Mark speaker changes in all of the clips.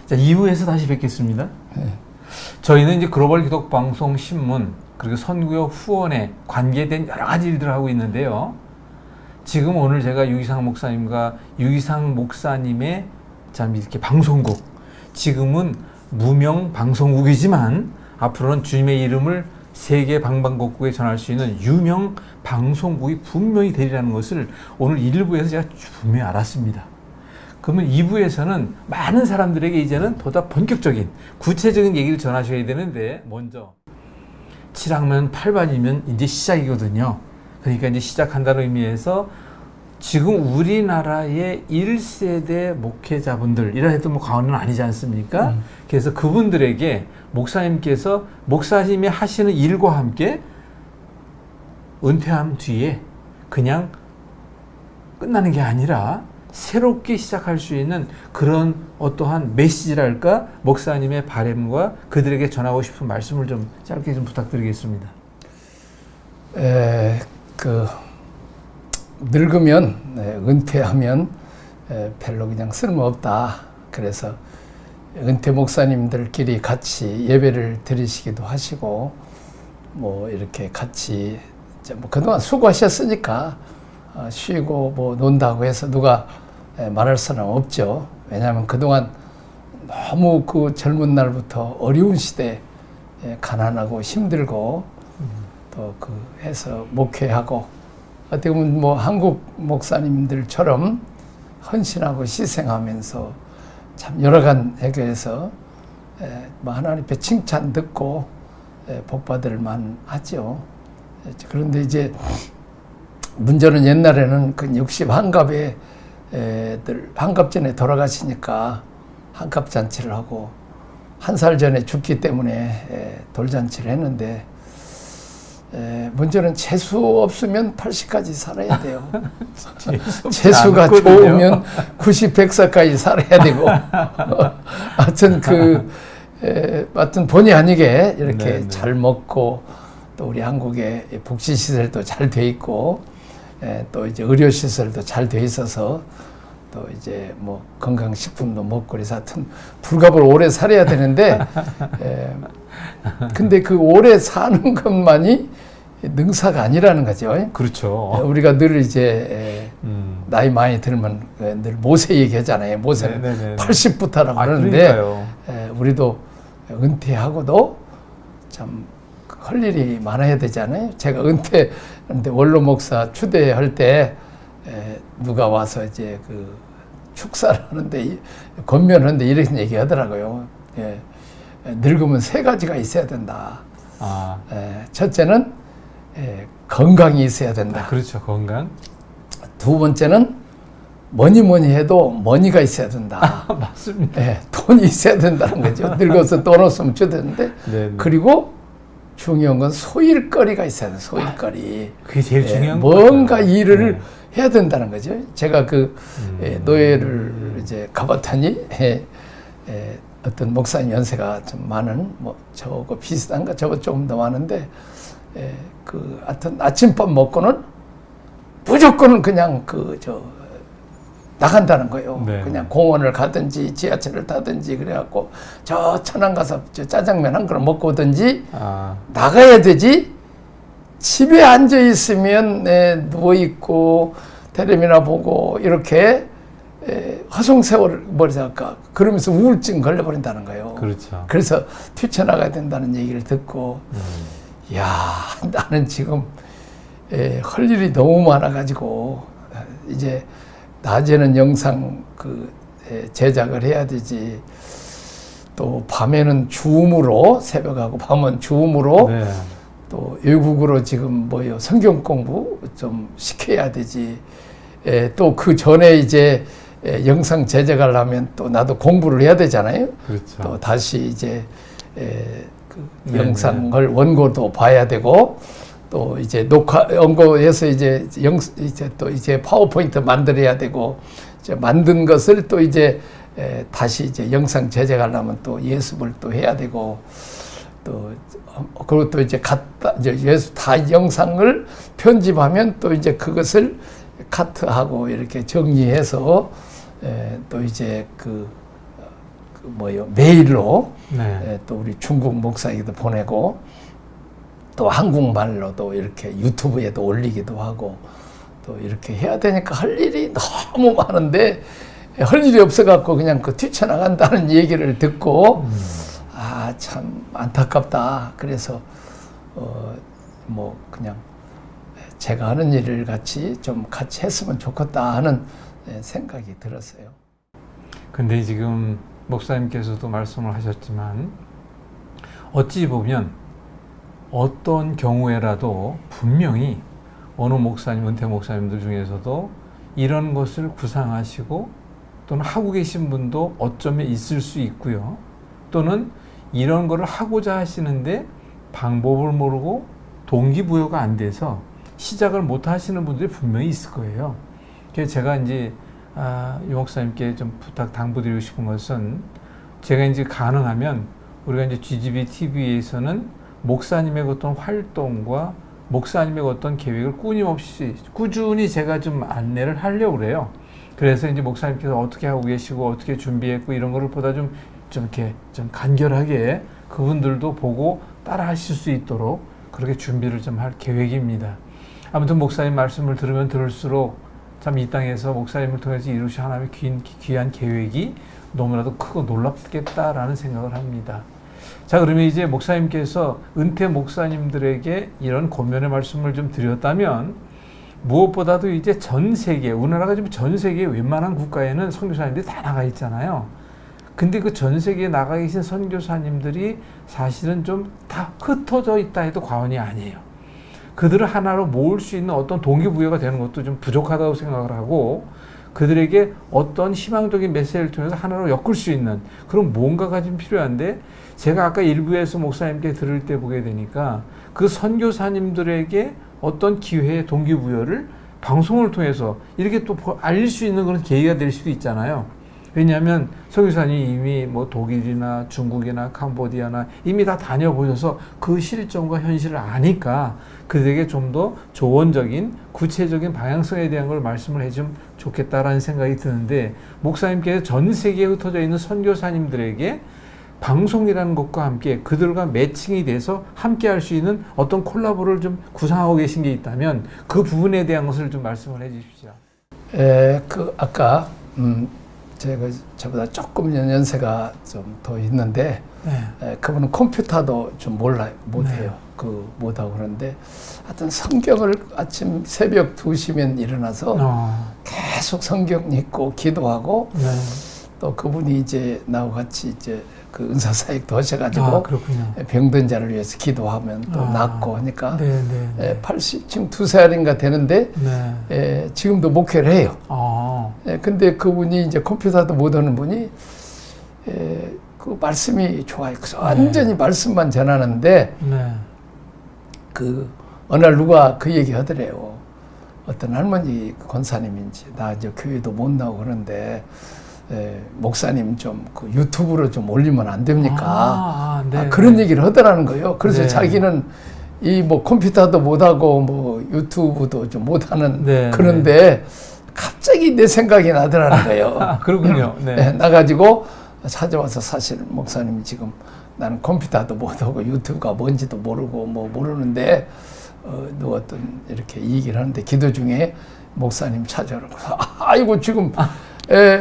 Speaker 1: 자, 2부에서 다시 뵙겠습니다.
Speaker 2: 네.
Speaker 1: 저희는 이제 글로벌 기독 방송 신문 그리고 선교역 후원에 관계된 여러 가지 일들을 하고 있는데요. 지금 오늘 제가 유기상 목사님과 유기상 목사님의 참 이렇게 방송국, 지금은 무명 방송국이지만 앞으로는 주님의 이름을 세계 방방곡곡에 전할 수 있는 유명 방송국이 분명히 되리라는 것을 오늘 1부에서 제가 분명히 알았습니다. 그러면 2부에서는 많은 사람들에게 이제는 보다 본격적인 구체적인 얘기를 전하셔야 되는데, 먼저 7학년 8반이면 이제 시작이거든요. 그러니까 이제 시작한다는 의미에서 지금 우리나라의 1세대 목회자분들, 이라 해도 뭐 과언은 아니지 않습니까? 그래서 그분들에게 목사님께서 목사님이 하시는 일과 함께 은퇴한 뒤에 그냥 끝나는 게 아니라 새롭게 시작할 수 있는 그런 어떠한 메시지랄까, 목사님의 바람과 그들에게 전하고 싶은 말씀을 좀 짧게 좀 부탁드리겠습니다.
Speaker 2: 늙으면, 은퇴하면 별로 그냥 쓸모없다. 그래서 은퇴 목사님들끼리 같이 예배를 드리시기도 하시고, 뭐 이렇게 같이 뭐 그동안 수고하셨으니까 쉬고 뭐 논다고 해서 누가 말할 사람 없죠. 왜냐하면 그동안 너무 그 젊은 날부터 어려운 시대, 가난하고 힘들고 또 그 해서 목회하고, 어떻게 보면 뭐 한국 목사님들처럼 헌신하고 희생하면서 참 여러 간에게서 하나님 앞에 칭찬 듣고 복받을 만하죠. 그런데 이제 문제는 옛날에는 그 61갑에 한갑 전에 돌아가시니까 한갑잔치를 하고, 한 살 전에 죽기 때문에 돌잔치를 했는데, 문제는 재수 없으면 80까지 살아야 돼요. 재수가 좋으면 90, 100살까지 살아야 되고, 하여튼 본의 아니게 이렇게
Speaker 1: 네네.
Speaker 2: 잘 먹고, 또 우리 한국의 복지시설도 잘 돼 있고, 또 이제 의료시설도 잘 돼 있어서, 또 이제 뭐 건강식품도 먹고 그래서 하여튼 불갑을 오래 살아야 되는데, 근데 그 오래 사는 것만이 능사가 아니라는 거죠.
Speaker 1: 그렇죠.
Speaker 2: 우리가 늘 이제 나이 많이 들면 늘 모세 얘기하잖아요. 모세는
Speaker 1: 네네네.
Speaker 2: 80부터라고 그러는데,
Speaker 1: 그러니까요.
Speaker 2: 우리도 은퇴하고도 참 할 일이 많아야 되잖아요. 제가 은퇴하는데 원로 목사 추대할 때 누가 와서 이제 그 축사를 하는데, 권면하는데 이런 얘기 하더라고요. 늙으면 세 가지가 있어야 된다. 첫째는 건강이 있어야 된다.
Speaker 1: 그렇죠. 건강.
Speaker 2: 두 번째는 뭐니 해도 머니가 있어야 된다.
Speaker 1: 맞습니다.
Speaker 2: 돈이 있어야 된다는 거죠. 늙어서 돈 없으면 주되는데. 그리고 중요한 건 소일거리가 있어야 돼요. 소일거리.
Speaker 1: 그게 제일 중요한
Speaker 2: 거예요. 뭔가
Speaker 1: 거죠.
Speaker 2: 일을 해야 된다는 거죠. 제가 노예를 이제 가봤더니 어떤 목사님 연세가 좀 많은, 뭐 저거 비슷한가 저거 조금 더 많은데, 하여튼 아침밥 먹고는 무조건 그냥 나간다는 거예요.
Speaker 1: 네.
Speaker 2: 그냥 공원을 가든지 지하철을 타든지 그래갖고 저 천안 가서 저 짜장면 한 그릇 먹고 오든지 나가야 되지, 집에 앉아 있으면 누워있고 텔레비나 보고 이렇게 허송세월 버리다가 그러면서 우울증 걸려버린다는 거예요.
Speaker 1: 그렇죠.
Speaker 2: 그래서 뛰쳐나가야 된다는 얘기를 듣고, 야, 나는 지금 할 일이 너무 많아가지고 이제 낮에는 영상 제작을 해야 되지, 또 밤에는 줌으로, 새벽하고 밤은 줌으로, 또 외국으로 지금 성경 공부 좀 시켜야 되지. 또 그 전에 이제 영상 제작하려면 또 나도 공부를 해야 되잖아요.
Speaker 1: 그렇죠.
Speaker 2: 또 다시 이제 영상을 원고도 봐야 되고, 또 이제 원고에서 이제 또 이제 파워포인트 만들어야 되고, 이제 만든 것을 또 이제 다시 이제 영상 제작하려면 또 예습을 또 해야 되고, 그리고 또 이제 다 영상을 편집하면 또 이제 그것을 카트하고 이렇게 정리해서 또 이제 뭐요 메일로
Speaker 1: 네.
Speaker 2: 또 우리 중국 목사에게도 보내고 또 한국말로도 이렇게 유튜브에도 올리기도 하고 또 이렇게 해야 되니까 할 일이 너무 많은데 할 일이 없어갖고 그냥 그 뛰쳐나간다는 얘기를 듣고 아, 참 안타깝다. 그래서 뭐 그냥 제가 하는 일을 좀 같이 했으면 좋겠다 하는 생각이 들었어요.
Speaker 1: 근데 지금 목사님께서도 말씀을 하셨지만 어찌 보면 어떤 경우에라도 분명히 어느 목사님, 은퇴 목사님들 중에서도 이런 것을 구상하시고 또는 하고 계신 분도 어쩌면 있을 수 있고요. 또는 이런 거를 하고자 하시는데 방법을 모르고 동기부여가 안 돼서 시작을 못 하시는 분들이 분명히 있을 거예요. 그래서 제가 이제 유 목사님께 좀 당부드리고 싶은 것은 제가 이제 가능하면 우리가 이제 GGB TV에서는 목사님의 어떤 활동과 목사님의 어떤 계획을 끊임없이 꾸준히 제가 좀 안내를 하려고 그래요. 그래서 이제 목사님께서 어떻게 하고 계시고 어떻게 준비했고 이런 거를 보다 좀 이렇게 좀 간결하게 그분들도 보고 따라 하실 수 있도록 그렇게 준비를 좀 할 계획입니다. 아무튼 목사님 말씀을 들으면 들을수록 참 이 땅에서 목사님을 통해서 이루신 하나님의 귀한 계획이 너무나도 크고 놀랍겠다라는 생각을 합니다. 자, 그러면 이제 목사님께서 은퇴 목사님들에게 이런 권면의 말씀을 좀 드렸다면 무엇보다도 이제 전 세계, 우리나라가 지금 전 세계 웬만한 국가에는 선교사님들이 다 나가 있잖아요. 근데 그 전 세계에 나가 계신 선교사님들이 사실은 좀 다 흩어져 있다 해도 과언이 아니에요. 그들을 하나로 모을 수 있는 어떤 동기부여가 되는 것도 좀 부족하다고 생각을 하고 그들에게 어떤 희망적인 메시지를 통해서 하나로 엮을 수 있는 그런 뭔가가 좀 필요한데 제가 아까 일부에서 목사님께 들을 때 보게 되니까 그 선교사님들에게 어떤 기회의 동기부여를 방송을 통해서 이렇게 또 알릴 수 있는 그런 계기가 될 수도 있잖아요. 왜냐하면 선교사님이 이미 뭐 독일이나 중국이나 캄보디아나 이미 다 다녀보셔서 그 실정과 현실을 아니까 그들에게 좀 더 조언적인 구체적인 방향성에 대한 걸 말씀을 해주면 좋겠다라는 생각이 드는데 목사님께서 전 세계에 흩어져 있는 선교사님들에게 방송이라는 것과 함께 그들과 매칭이 돼서 함께 할 수 있는 어떤 콜라보를 좀 구상하고 계신 게 있다면 그 부분에 대한 것을 좀 말씀을 해 주십시오.
Speaker 2: 아까 제가 저보다 조금 연세가 좀 더 있는데 그분은 컴퓨터도 좀 못해요. 못하고 그러는데 하여튼 성경을 아침 새벽 2시면 일어나서 계속 성경 읽고 기도하고 또 그분이 이제 나와 같이 이제 그 은사사역도 하셔가지고 병든 자를 위해서 기도하면 또 낫고 하니까 80, 지금 2살인가 되는데 지금도 목회를 해요. 근데 그분이 이제 컴퓨터도 못하는 분이 그 말씀이 좋아요. 그래서 완전히 말씀만 전하는데 그 어느 날 누가 그 얘기 하더래요. 어떤 할머니 권사님인지 나 이제 교회도 못 나오고 그러는데 목사님 좀 그 유튜브로 좀 올리면 안 됩니까? 그런 얘기를 하더라는 거예요. 그래서 자기는 이 뭐 컴퓨터도 못하고 뭐 유튜브도 좀 못하는 그런데 갑자기 내 생각이 나더라는 거예요.
Speaker 1: 그렇군요.
Speaker 2: 나가지고 찾아와서 사실 목사님 지금 나는 컴퓨터도 못하고 유튜브가 뭔지도 모르고 뭐 모르는데 누가 어떤 이렇게 얘기를 하는데 기도 중에 목사님 찾아오라고 아이고 지금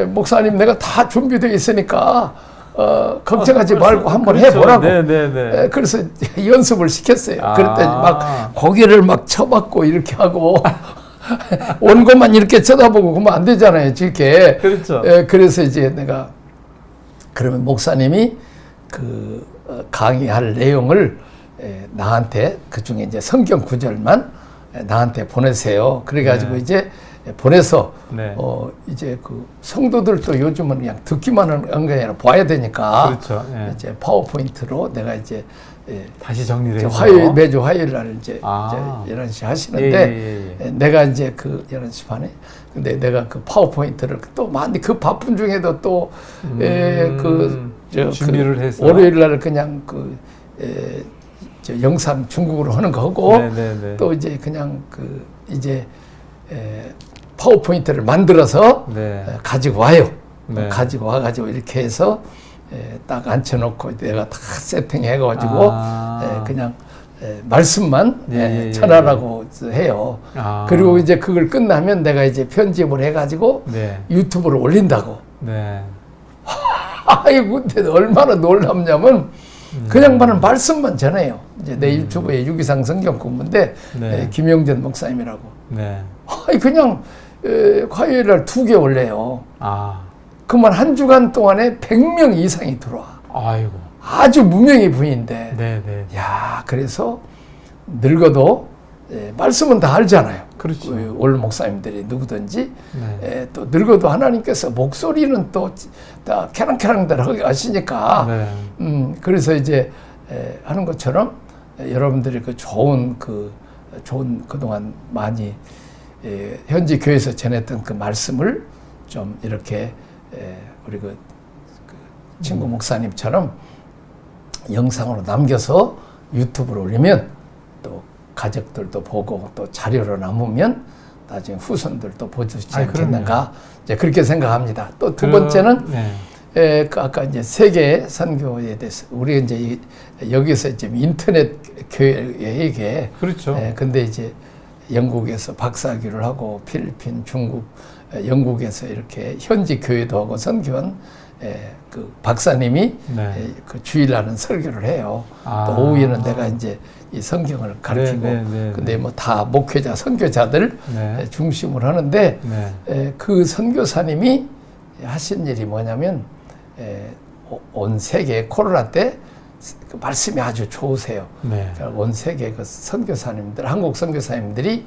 Speaker 2: 목사님 내가 다 준비되어 있으니까 걱정하지 말고 한번 해보라고. 그래서 연습을 시켰어요. 그랬더니 막 고개를 막 쳐박고 이렇게 하고 온 것만 이렇게 쳐다보고 그러면 안 되잖아요. 이렇게.
Speaker 1: 그렇죠.
Speaker 2: 그래서 이제 내가 그러면 목사님이 그 강의할 내용을 나한테 그 중에 이제 성경 구절만 나한테 보내세요. 그래가지고 이제 보내서 이제 그 성도들도 요즘은 그냥 듣기만 하는 게 아니라 봐야 되니까 이제 파워포인트로 내가 이제
Speaker 1: 다시 정리를 해서
Speaker 2: 매주 화요일 날 이제 11시 하시는데 내가 이제 그 11시 반에 근데 내가 그 파워포인트를 또 많이 그 바쁜 중에도 또
Speaker 1: 준비를 해서
Speaker 2: 월요일 날 그냥 저 영상 중국어로 하는 거 하고 또 이제 그냥 이제 파워포인트를 만들어서 가지고 와요. 가지고 와가지고 이렇게 해서 딱 앉혀놓고 내가 다 세팅해가지고 그냥 말씀만 전하라고 해요. 그리고 이제 그걸 끝나면 내가 이제 편집을 해가지고 유튜브로 올린다고. 아이고, 근데 얼마나 놀랍냐면 그 양반은 말씀만 전해요. 이제 내 유튜브에 유기상 성경 공부인데 김영전 목사님이라고. 아이 그냥 화요일날 2개 올려요. 그러면 한 주간 동안에 100명 이상이 들어와.
Speaker 1: 아이고.
Speaker 2: 아주 무명의 분인데. 야, 그래서 늙어도 말씀은 다 알잖아요.
Speaker 1: 그렇죠.
Speaker 2: 올 목사님들이 누구든지 또 늙어도 하나님께서 목소리는 또 다 캐랑캐랑들 하시니까 그래서 이제 하는 것처럼 여러분들이 그 좋은 그동안 많이 현지 교회에서 전했던 그 말씀을 좀 이렇게 우리 그 친구 목사님처럼 영상으로 남겨서 유튜브로 올리면 또 가족들도 보고 또 자료로 남으면 나중에 후손들도 보지 않겠는가 이제 그렇게 생각합니다. 또 두 번째는 그 아까 이제 세계 선교에 대해서 우리 이제 여기서 이제 인터넷 교회에게
Speaker 1: 그렇죠.
Speaker 2: 근데 이제 영국에서 박사학위를 하고 필리핀, 중국, 영국에서 이렇게 현지 교회도 하고 선교원 그 박사님이 그 주일날은 설교를 해요. 또 오후에는 내가 이제 이 성경을 가르치고 근데 뭐 다 목회자, 선교자들 중심으로 하는데 그 선교사님이 하신 일이 뭐냐면 온 세계 코로나 때 그 말씀이 아주 좋으세요. 그러니까 온 세계 그 선교사님들, 한국 선교사님들이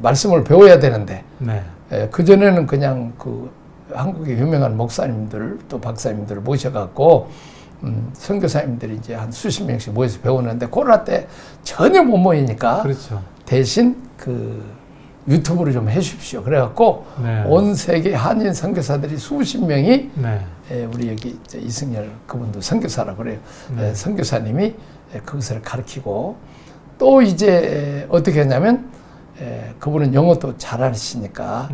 Speaker 2: 말씀을 배워야 되는데 그 전에는 그냥 그 한국의 유명한 목사님들 또 박사님들을 모셔갖고 선교사님들이 이제 한 수십 명씩 모여서 배우는데 코로나 때 전혀 못 모이니까 대신 그 유튜브로 좀 해주십시오. 그래갖고 온 세계 한인 선교사들이 수십 명이 우리 여기 이승열 그분도 선교사라고 그래요. 선교사님이 그것을 가르치고 또 이제 어떻게 했냐면 그분은 영어도 잘하시니까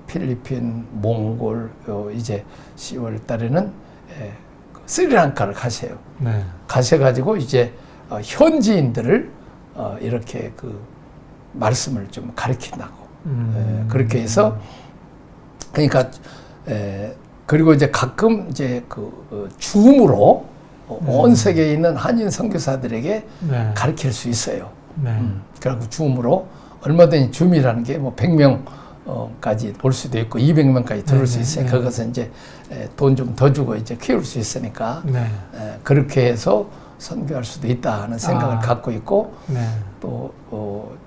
Speaker 2: 필리핀, 몽골 이제 10월 달에는 스리랑카를 가세요. 가셔가지고 이제 현지인들을 이렇게 그 말씀을 좀 가르친다고. 그렇게 해서 그러니까 그리고 이제 가끔 이제 그 줌으로 온 세계에 있는 한인 선교사들에게 가르칠 수 있어요. 그래갖고 줌으로 얼마든지 줌이라는 게 뭐 100명까지 올 수도 있고 200명까지 들을 수 있으니까 그것은 이제 돈 좀 더 주고 이제 키울 수 있으니까 그렇게 해서 선교할 수도 있다 하는 생각을 갖고 있고 또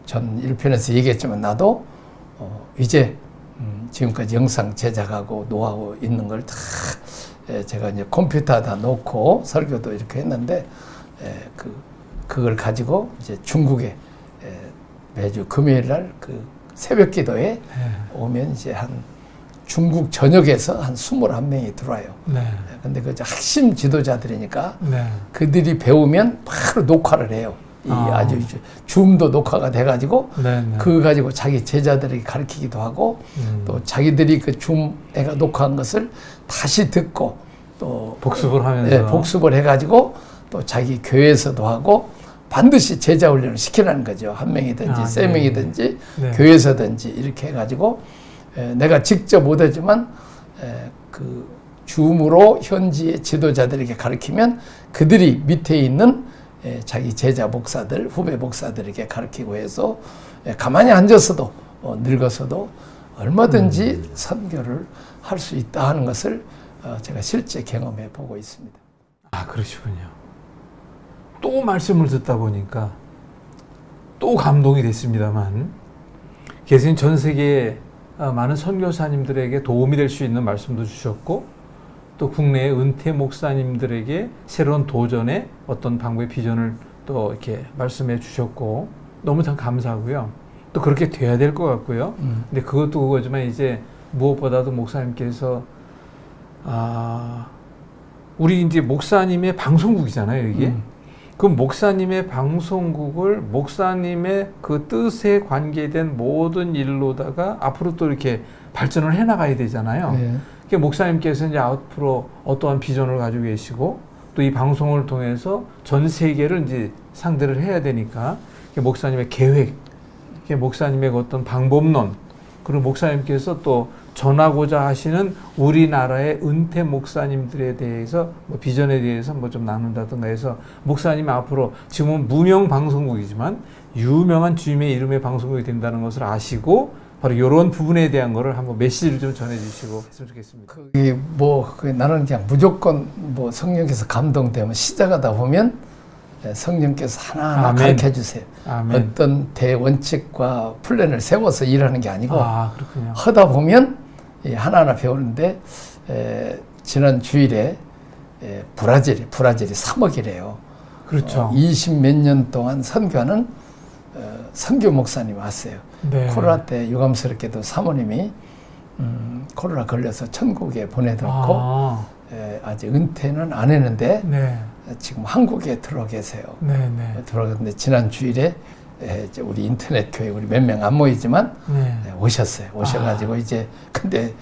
Speaker 2: 전 1편에서 얘기했지만 나도 이제 지금까지 영상 제작하고 노하우 있는 걸 다 제가 이제 컴퓨터에다 놓고 설교도 이렇게 했는데 그걸 가지고 이제 중국에 매주 금요일 날 그 새벽 기도에 오면 이제 한 중국 전역에서 한 21명이 들어와요. 근데 그 핵심 지도자들이니까 그들이 배우면 바로 녹화를 해요. 이 아주 줌도 녹화가 돼가지고 그거 가지고 자기 제자들에게 가르치기도 하고 또 자기들이 그 줌에가 녹화한 것을 다시 듣고 또
Speaker 1: 복습을 하면서
Speaker 2: 복습을 해가지고 또 자기 교회에서도 하고 반드시 제자 훈련을 시키라는 거죠. 한 명이든지 세 명이든지 교회에서든지 이렇게 해가지고 내가 직접 못하지만 그 줌으로 현지의 지도자들에게 가르치면 그들이 밑에 있는 자기 제자 목사들, 후배 목사들에게 가르치고 해서 가만히 앉아서도 늙어서도 얼마든지 선교를 할 수 있다 하는 것을 제가 실제 경험해 보고 있습니다.
Speaker 1: 아, 그러시군요. 또 말씀을 듣다 보니까 또 감동이 됐습니다만 계신 전 세계 많은 선교사님들에게 도움이 될 수 있는 말씀도 주셨고 또 국내의 은퇴 목사님들에게 새로운 도전의 어떤 방법의 비전을 또 이렇게 말씀해 주셨고 너무 참 감사하고요. 또 그렇게 돼야 될 것 같고요. 근데 그것도 그거지만 이제 무엇보다도 목사님께서 우리 이제 목사님의 방송국이잖아요, 이게. 그 목사님의 방송국을 목사님의 그 뜻에 관계된 모든 일로다가 앞으로 또 이렇게 발전을 해 나가야 되잖아요. 목사님께서 이제 앞으로 어떠한 비전을 가지고 계시고 또 이 방송을 통해서 전 세계를 이제 상대를 해야 되니까 목사님의 계획, 목사님의 어떤 방법론, 그리고 목사님께서 또 전하고자 하시는 우리나라의 은퇴 목사님들에 대해서 비전에 대해서 좀 나눈다든가 해서 목사님이 앞으로 지금은 무명 방송국이지만 유명한 주님의 이름의 방송국이 된다는 것을 아시고 바로 이런 부분에 대한 거를 한번 메시지를 좀 전해주시고 했으면 좋겠습니다.
Speaker 2: 나는 그냥 무조건 성령께서 감동되면 시작하다 보면 성령께서 하나하나 가르쳐 주세요.
Speaker 1: 아멘.
Speaker 2: 어떤 대원칙과 플랜을 세워서 일하는 게 아니고
Speaker 1: 그렇군요.
Speaker 2: 하다 보면 하나하나 배우는데 지난 주일에 브라질이 3억이래요.
Speaker 1: 그렇죠.
Speaker 2: 20몇 년 동안 선교하는 선교 목사님 왔어요.
Speaker 1: 네.
Speaker 2: 코로나 때 유감스럽게도 사모님이 코로나 걸려서 천국에 보내드렸고 아직 은퇴는 안 했는데
Speaker 1: 네.
Speaker 2: 지금 한국에 들어와 계세요.
Speaker 1: 네.
Speaker 2: 들어갔는데 지난 주일에 이제 우리 인터넷 교회 우리 몇 명 안 모이지만 오셨어요. 오셔가지고 이제 근데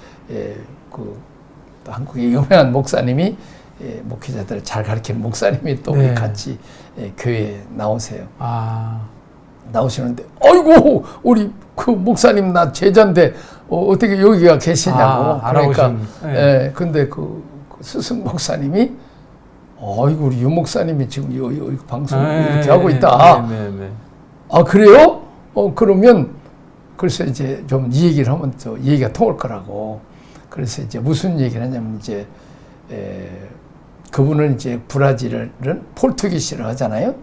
Speaker 2: 그 또 한국의 유명한 목사님이 목회자들을 잘 가르치는 목사님이 또 우리 같이 교회에 나오세요. 나오시는데 아이고 우리 그 목사님 나 제자인데 어떻게 여기가 계시냐고 그러니까 근데 그 스승 목사님이 아이고 우리 유 목사님이 지금 이 방송 이렇게 하고 있다. 그래요? 그러면 그래서 이제 좀 이 얘기를 하면 또 얘기가 통할 거라고. 그래서 이제 무슨 얘기를 하냐면 이제 그분은 이제 브라질은 포르투기시를 하잖아요.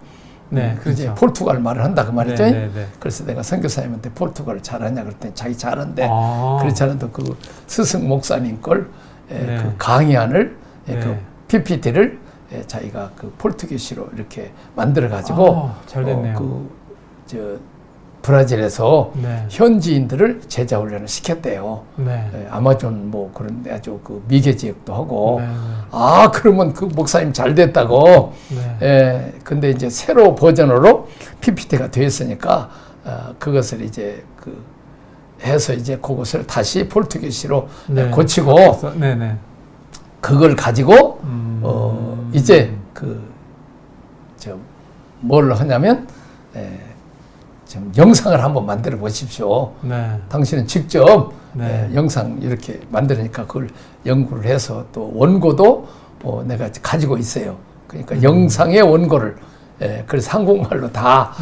Speaker 1: 네, 그렇죠.
Speaker 2: 이제 포르투갈 말을 한다 그 말이죠.
Speaker 1: 네.
Speaker 2: 그래서 내가 선교사님한테 포르투갈을 잘하냐 그랬더니 자기 잘한대. 그렇지 않아도 그 스승 목사님 걸 그 강의안을 그 PPT를 자기가 그 포르투기시로 이렇게 만들어 가지고
Speaker 1: 잘 됐네요.
Speaker 2: 브라질에서 현지인들을 제자 훈련을 시켰대요. 아마존 그런 아주 그 미개 지역도 하고. 그러면 그 목사님 잘 됐다고. 근데 이제 새로 버전으로 PPT가 되었으니까 그것을 이제 해서 이제 그것을 다시 포르투기시로 고치고 그걸 가지고 이제 뭘 하냐면 좀 영상을 한번 만들어 보십시오. 당신은 직접 영상 이렇게 만드니까 그걸 연구를 해서 또 원고도 내가 가지고 있어요. 그러니까 영상의 원고를 그래서 한국말로 다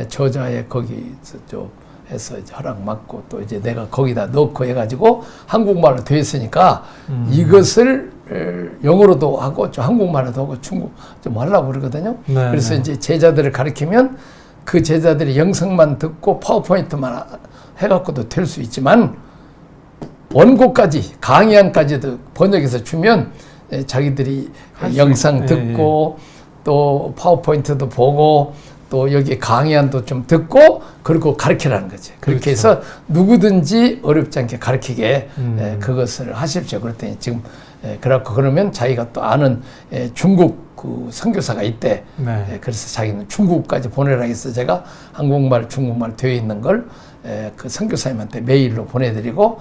Speaker 2: 저자에 거기서 해서 이제 허락 받고 또 이제 내가 거기다 넣고 해가지고 한국말로 되어 있으니까 이것을 영어로도 하고 좀 한국말로도 하고 중국 좀 하려고 그러거든요. 그래서 이제 제자들을 가르치면 그 제자들이 영상만 듣고 파워포인트만 해갖고도 될 수 있지만 원고까지 강의안까지도 번역해서 주면 자기들이 영상 듣고 또 파워포인트도 보고 또 여기 강의안도 좀 듣고 그리고 가르치라는 거죠. 그렇게 해서 누구든지 어렵지 않게 가르치게 그것을 하십시오. 그랬더니 지금 그래갖고 그러면 자기가 또 아는 중국 그 선교사가 있대. 그래서 자기는 중국까지 보내라 해서 제가 한국말, 중국말 되어 있는 걸 그 선교사님한테 메일로 보내드리고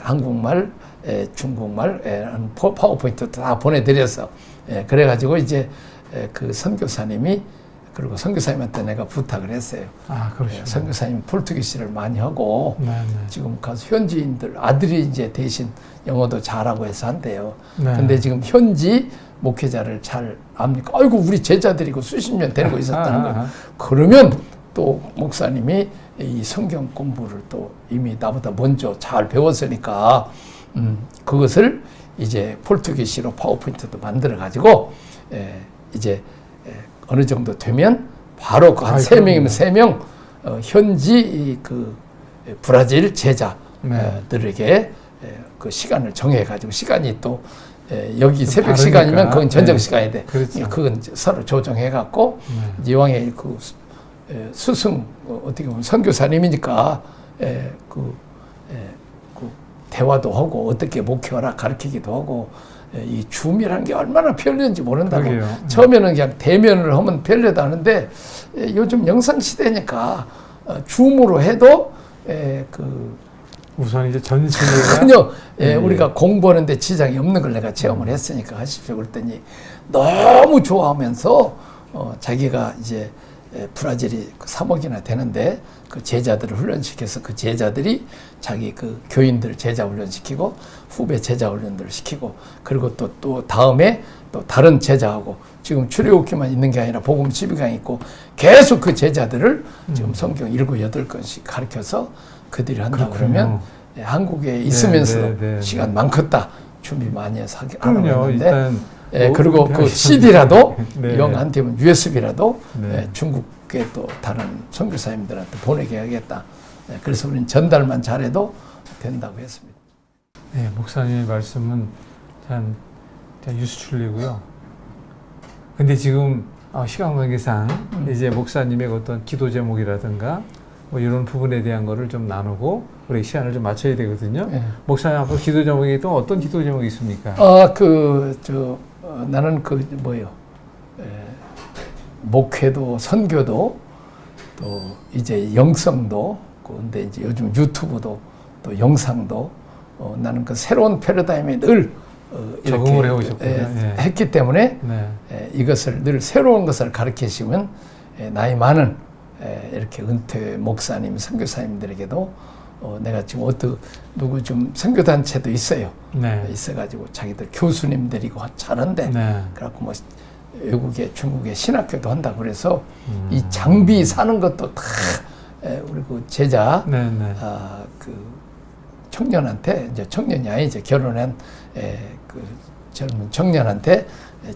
Speaker 2: 한국말, 중국말, 파워포인트 다 보내드려서 그래가지고 이제 그 선교사님이 그리고 선교사님한테 내가 부탁을 했어요. 선교사님 포르투기시를 많이 하고 지금 가서 현지인들 아들이 이제 대신 영어도 잘하고 해서 한대요. 근데 지금 현지 목회자를 잘 압니까? 아이고 우리 제자들이고 수십 년 데리고 있었다는 거예요. 그러면 또 목사님이 이 성경 공부를 또 이미 나보다 먼저 잘 배웠으니까 그것을 이제 포르투기시로 파워포인트도 만들어 가지고 이제 어느 정도 되면 바로 한 3명이면 3명 현지 그 브라질 제자들에게 그 시간을 정해가지고 시간이 또 여기 새벽 다르니까. 시간이면 그건 저녁 시간이 돼. 그건 서로 조정해갖고 이왕에 그 스승 어떻게 보면 선교사님이니까 그 대화도 하고 어떻게 목회하라 가르치기도 하고 이 줌이라는 게 얼마나 편리한지 모른다고. 처음에는 그냥 대면을 하면 편리하다 하는데 요즘 영상 시대니까 줌으로 해도
Speaker 1: 우선 이제 전신회가
Speaker 2: 전혀
Speaker 1: 네.
Speaker 2: 우리가 공부하는데 지장이 없는 걸 내가 체험을 했으니까 하십시오. 그랬더니 너무 좋아하면서 자기가 이제 브라질이 3억이나 되는데 그 제자들을 훈련시켜서 그 제자들이 자기 그 교인들 제자 훈련시키고 후배 제자 훈련들 시키고 그리고 또 다음에 또 다른 제자하고 지금 출애굽기만 있는 게 아니라 복음 12강 있고 계속 그 제자들을 지금 성경 7, 8권씩 가르쳐서 그들이 한다 그러면 한국에 있으면서도 시간 많겠다 준비 많이 해서 하라고 했는데
Speaker 1: 일단
Speaker 2: 그리고 그 CD라도
Speaker 1: 네.
Speaker 2: 영한테면 USB라도
Speaker 1: 네.
Speaker 2: 중국에 또 다른 선교사님들한테 보내게 하겠다. 그래서 우리는 전달만 잘해도 된다고 했습니다.
Speaker 1: 네, 목사님의 말씀은 참 유수출리고요. 근데 지금 시간 관계상 이제 목사님의 어떤 기도 제목이라든가 뭐 이런 부분에 대한 거를 좀 나누고 우리 시간을 좀 맞춰야 되거든요. 네. 목사님 앞으로 기도 제목이 또 어떤 기도 제목이 있습니까?
Speaker 2: 나는 목회도 선교도 또 이제 영성도 근데 이제 요즘 유튜브도 또 영상도 나는 그 새로운 패러다임에 늘
Speaker 1: 적응을 해오셨군요.
Speaker 2: 했기 때문에 이것을 늘 새로운 것을 가르치시면 나이 많은 이렇게 은퇴 목사님, 선교사님들에게도 내가 지금 누구 좀 선교단체도 있어요. 네. 있어가지고 자기들 교수님들이고 하는데 그래갖고 뭐 외국에 중국에 신학교도 한다고 그래서 이 장비 사는 것도 다 우리 그 제자 그 청년한테 이제 청년이 아니죠 결혼한 그 젊은 청년한테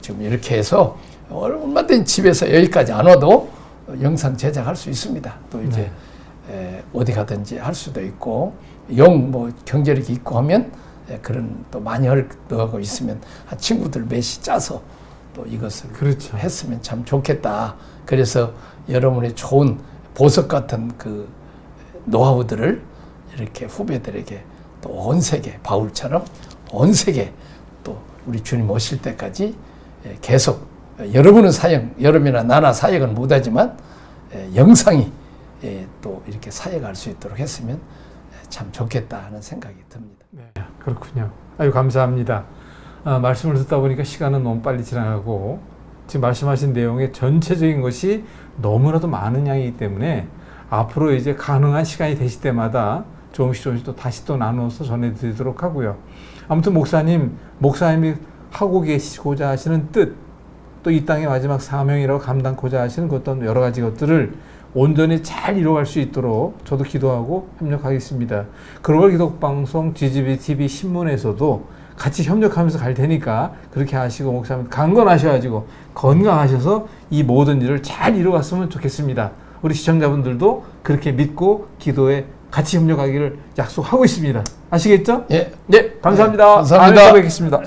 Speaker 2: 좀 이렇게 해서 얼마든지 집에서 여기까지 안 와도 영상 제작할 수 있습니다. 또 이제 어디 가든지 할 수도 있고 뭐 경제력이 있고 하면 그런 또 많이 하고 있으면 친구들 몇이 짜서 또 이것을
Speaker 1: 그렇죠.
Speaker 2: 했으면 참 좋겠다. 그래서 여러분의 좋은 보석 같은 그 노하우들을 이렇게 후배들에게 또 온 세계 바울처럼 온 세계 또 우리 주님 오실 때까지 계속 여러분은 여러분이나 나나 사역은 못하지만 영상이 또 이렇게 사역할 수 있도록 했으면 참 좋겠다 하는 생각이 듭니다.
Speaker 1: 네, 그렇군요. 아유 감사합니다. 말씀을 듣다 보니까 시간은 너무 빨리 지나가고 지금 말씀하신 내용의 전체적인 것이 너무나도 많은 양이기 때문에 앞으로 이제 가능한 시간이 되실 때마다 조금씩 또 다시 또 나눠서 전해드리도록 하고요. 아무튼 목사님이 하고 계시고자 하시는 뜻, 또 이 땅의 마지막 사명이라고 감당코자 하시는 어떤 여러 가지 것들을 온전히 잘 이뤄갈 수 있도록 저도 기도하고 협력하겠습니다. 글로벌 기독방송 GGBTV 신문에서도 같이 협력하면서 갈 테니까 그렇게 하시고 목사님 강건하셔가지고 건강하셔서 이 모든 일을 잘 이뤄갔으면 좋겠습니다. 우리 시청자분들도 그렇게 믿고 기도에 같이 협력하기를 약속하고 있습니다. 아시겠죠?
Speaker 2: 예.
Speaker 1: 네, 감사합니다.
Speaker 2: 감사합니다.
Speaker 1: 다음에 또 뵙겠습니다.